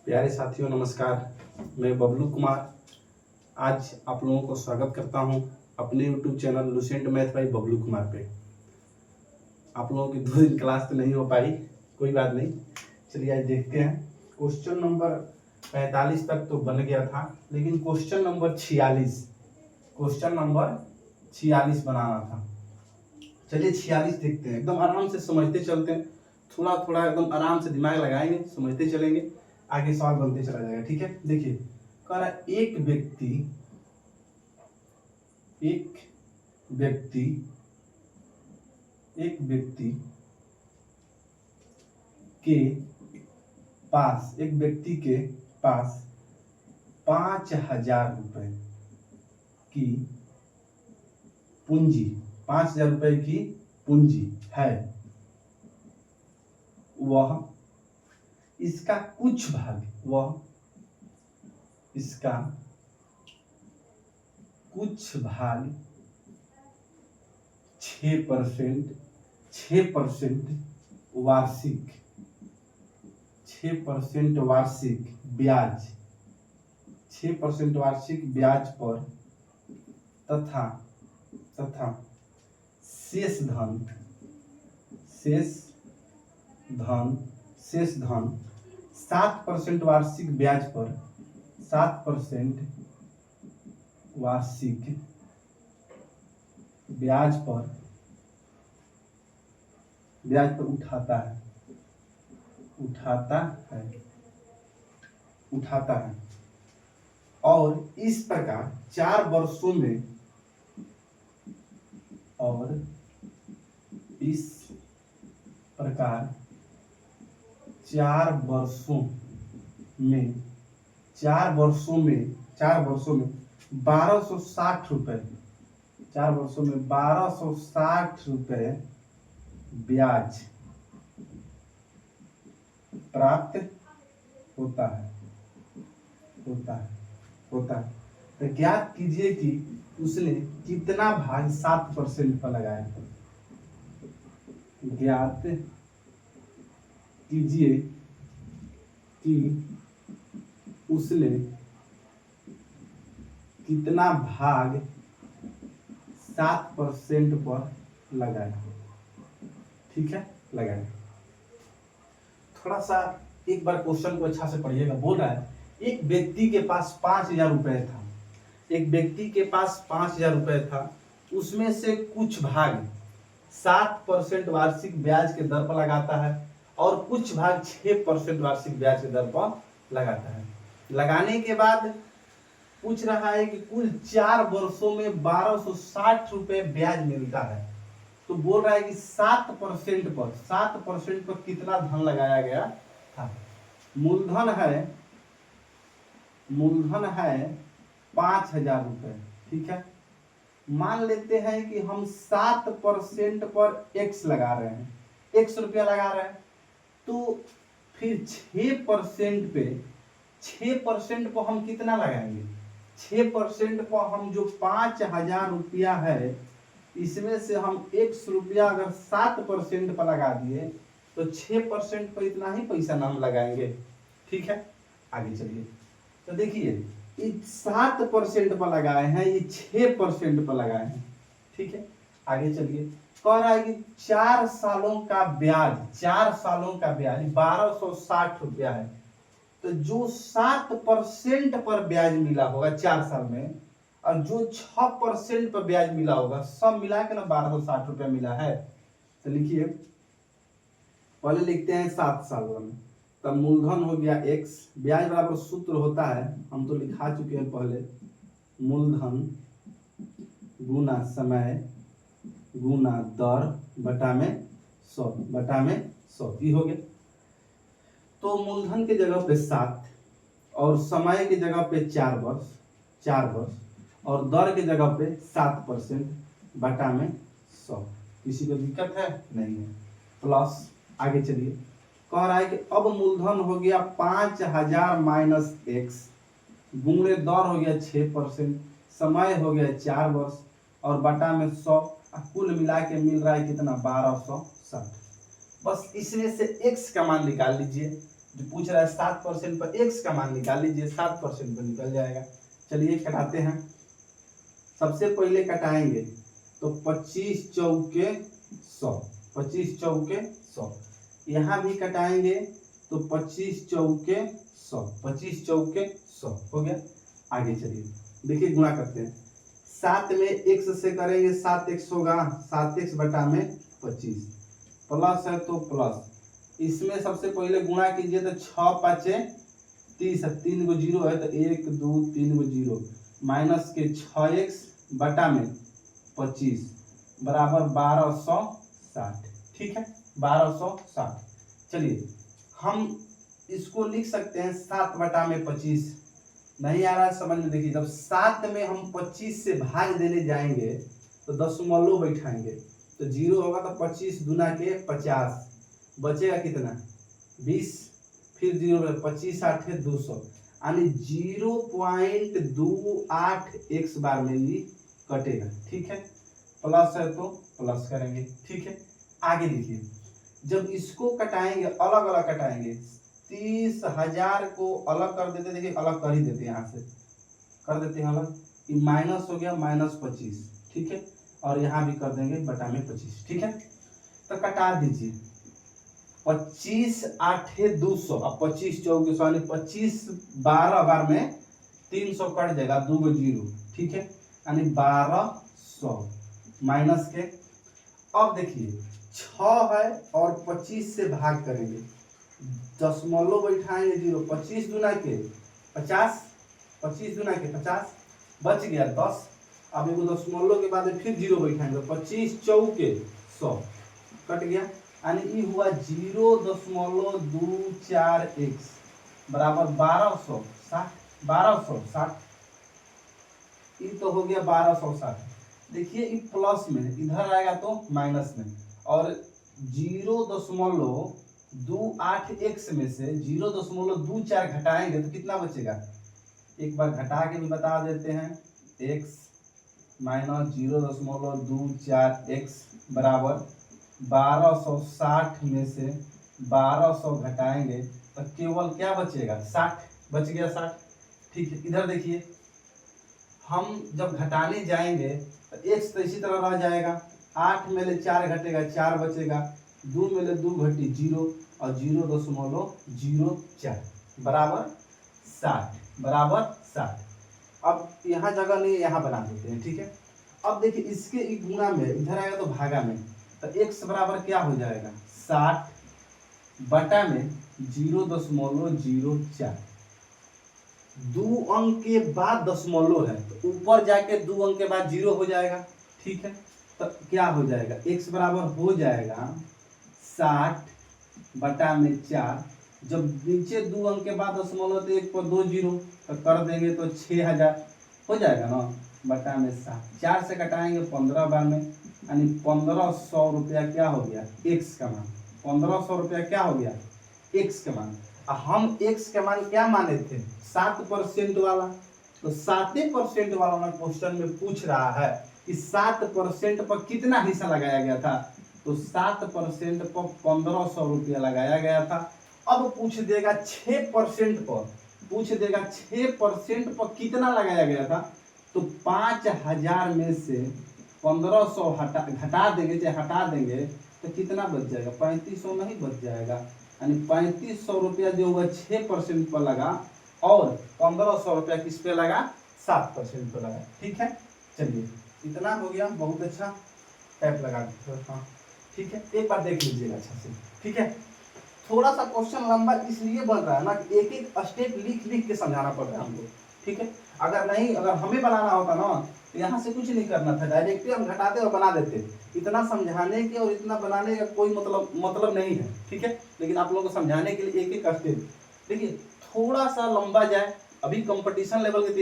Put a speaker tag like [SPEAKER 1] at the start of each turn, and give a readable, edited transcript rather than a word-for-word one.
[SPEAKER 1] प्यारे साथियों नमस्कार। मैं बबलू कुमार आज आप लोगों को स्वागत करता हूं अपने YouTube channel Lucent math by Bablu Kumar पे। आप लोगों की 2 दिन क्लास तो नहीं हो पाई, कोई बात नहीं। चलिए आज देखते हैं। क्वेश्चन नंबर 45 तक तो बन गया था, लेकिन क्वेश्चन नंबर 46 बनाना था। चलिए 46 देखते हैं। एकदम आराम से समझते चलते हैं, थोड़ा थोड़ा एकदम आराम से दिमाग लगाएंगे, समझते चलेंगे, आगे सवाल बनते चला जाएगा। ठीक है, देखिए कह रहा है एक व्यक्ति के पास 5,000 रुपए की पूंजी 5,000 रुपए की पूंजी है। वह इसका कुछ भाग 6% वार्षिक ब्याज पर तथा शेष धन 7% वार्षिक ब्याज पर उठाता है और इस प्रकार 4 वर्षों में 1260 रुपए ब्याज प्राप्त होता है। तो ज्ञात कीजिए कि उसने कितना भाग 7% पर लगाया। ज्ञात कीजिए कि उसने कितना भाग 7% पर लगाया। ठीक है, लगाया। थोड़ा सा एक बार क्वेश्चन को अच्छा से पढ़िएगा। बोल रहा है एक व्यक्ति के पास 5,000 रुपए था। उसमें से कुछ भाग 7% वार्षिक ब्याज के दर पर लगाता है और कुछ भाग 6% वार्षिक ब्याज के दर पर लगाता है। लगाने के बाद पूछ रहा है कि कुल 4 वर्षों में 1260 रुपए ब्याज मिलता है। तो बोल रहा है कि 7% पर कितना धन लगाया गया था। मूलधन है 5,000 रुपए। ठीक है, मान लेते हैं कि हम 7% पर x लगा रहे हैं, x रुपया लगा रहे हैं। तो फिर 6% पर हम कितना लगाएंगे। 6% पर हम जो 5,000 रुपया है, इसमें से हम x रुपया अगर 7% पर लगा दिए तो 6% पर इतना ही पैसा नाम लगाएंगे। ठीक है, आगे चलिए। तो देखिए ये 7% पर लगाए हैं, ये 6% पर लगाए हैं। ठीक है, आगे चलिए। कह रहा है कि 4 सालों का ब्याज 1260 रुपया है। तो जो 7% पर ब्याज मिला होगा 4 साल में, और जो 6% पर ब्याज मिला होगा, सब मिला के ना 1260 रुपया मिला है। तो लिखिए, पहले लिखते हैं 7 सालों में। तब मूलधन हो गया x, ब्याज बराबर सूत्र होता है, हम तो लिखा चुके हैं पहले, मूलधन गुना समय गुना दर बटा में 100 ये हो गया। तो मूलधन के जगह पे 7 और समय की जगह पे 4 वर्ष और दर की जगह पे 7% बटा में 100। किसी को दिक्कत है? नहीं है। प्लस आगे चलिए। कह रहा है कि अब मूलधन हो गया 5,000 माइनस x गुणे दर हो गया 6%, समय हो गया 4 वर्ष और बटा में 100, कुल मिला के मिल रहा है कितना 1260। बस इसमें से x का मान निकाल लीजिए। जो पूछ रहा है 7% पर x का मान निकाल लीजिए, 7% पर निकल जाएगा। चलिए कटाते हैं। सबसे पहले कटाएंगे तो 25 चौके 100, 25 चौके 100। यहाँ भी कटाएंगे तो 25 चौके 100, 25 चौके 100 हो गया। आगे चलिए देखिए गुणा करते हैं। 7 में x से करेंगे 7x होगा, 7x बटा में 25 प्लस है तो प्लस। इसमें सबसे पहले गुणा कीजिए तो 6 5 30 है, 3 गो जीरो है तो 1 2 3 गो जीरो, माइनस के 6x बटा में 25 बराबर 1260। ठीक है 1260। चलिए हम इसको लिख सकते हैं 7 बटा में 25। नहीं आ रहा है समझ में, देखिए जब 7 में हम 25 से भाग देने जाएंगे तो दशमलव बैठाएंगे तो जीरो होगा तो 25 गुना के 50, बचेगा कितना 20, फिर जीरो 25 8 200, यानी 0.28 x बार में ही कटेगा। ठीक है प्लस है तो प्लस करेंगे। ठीक है आगे देखिए, जब इसको कटाएंगे अलग अलग कटाएंगे, 30,000 को अलग कर देते, देखिए अलग कर ही देते हैं, यहाँ से कर देते हैं अलग, ये माइनस हो गया -25। ठीक है और यहाँ भी कर देंगे बटा में 25। ठीक है तो कटा दीजिए 25 8 200, अब 25 चौके 100 यानी 25 12 बार में 300 कट जाएगा, 2 गो जीरो। ठीक है यानी 1200 माइनस के। अब देखिए 6 है और 25 से भाग करेंगे, दशमलव बैठाएंगे जीरो, 25 गुना के 50, 25 गुना के 50 बच गया 10। अब एगो दशमलव के बाद फिर जीरो बैठाएंगे, 25 चौके 100 कट गया, यानी ये हुआ 0.24x बराबर 1260। 1260 ये तो हो गया 1260। देखिए ये प्लस में, इधर आएगा तो माइनस में, और 0.28x में से 0.24 घटाएंगे तो कितना बचेगा, एक बार घटा के भी बता देते हैं, x माइनस 0.24x बराबर 1260 में से 1200 घटाएंगे तो केवल क्या बचेगा 60, बच गया 60। ठीक है इधर देखिए, हम जब घटाने जाएंगे तो x तो इसी तरह रह जाएगा, 8 में ले 4 घटेगा 4 बचेगा, 2 में ले 2 घटी 0 और 0.04 बराबर 60, बराबर 60। अब यहाँ जगह नहीं, यहाँ बना देते हैं। ठीक है अब देखिए इसके गुणा में इधर आएगा तो भागा में, तो x बराबर क्या हो जाएगा 60 बटा में 0.04। 2 अंक के बाद दशमलव है तो ऊपर जाके 2 अंक के बाद 0 हो जाएगा। ठीक है तो क्या हो जाएगा, x बराबर हो जाएगा 60 बटा में 4। जब नीचे 2 अंक के बाद दशमलव तो 1 पर 2 जीरो तो कर देंगे तो 6000 हो जाएगा ना, बटा में 7। 4 से कटाएंगे 15 बार में, यानी 1500 रुपया क्या हो गया x का मान, 1500 रुपया क्या हो गया x का मान। हम x का मान क्या माने थे 7% वाला, तो 7% वाला ना क्वेश्चन में पूछ रहा है कि 7% पर कितना हिस्सा लगाया गया था, तो 7% पर 1500 रुपया लगाया गया था। अब पूछ देगा 6% पर, पूछ देगा 6% पर कितना लगाया गया था, तो 5000 में से 1500 घटा देंगे, चाहे हटा देंगे तो कितना बच जाएगा 3500 नहीं बच जाएगा, यानी 3500 रुपया जो हुआ 6% पर लगा और 1500 रुपया किस पे लगा 7% पर लगा। ठीक है चलिए इतना हो गया, बहुत अच्छा टैप लगा दीजिए। हाँ ठीक है एक बार देख लीजिएगा अच्छा से। ठीक है थोड़ा सा क्वेश्चन लंबा इसलिए बन रहा है ना, एक एक स्टेप लिख लिख के समझाना पड़ रहा है हमको। ठीक है अगर हमें बनाना होता ना तो यहाँ से कुछ नहीं करना था, डायरेक्टली हम घटाते और बना देते। इतना समझाने के और इतना बनाने का कोई मतलब नहीं है। ठीक है लेकिन आप लोगों को समझाने के लिए एक एक स्टेप देखिए, थोड़ा सा लंबा जाए, अभी कंपटीशन लेवल के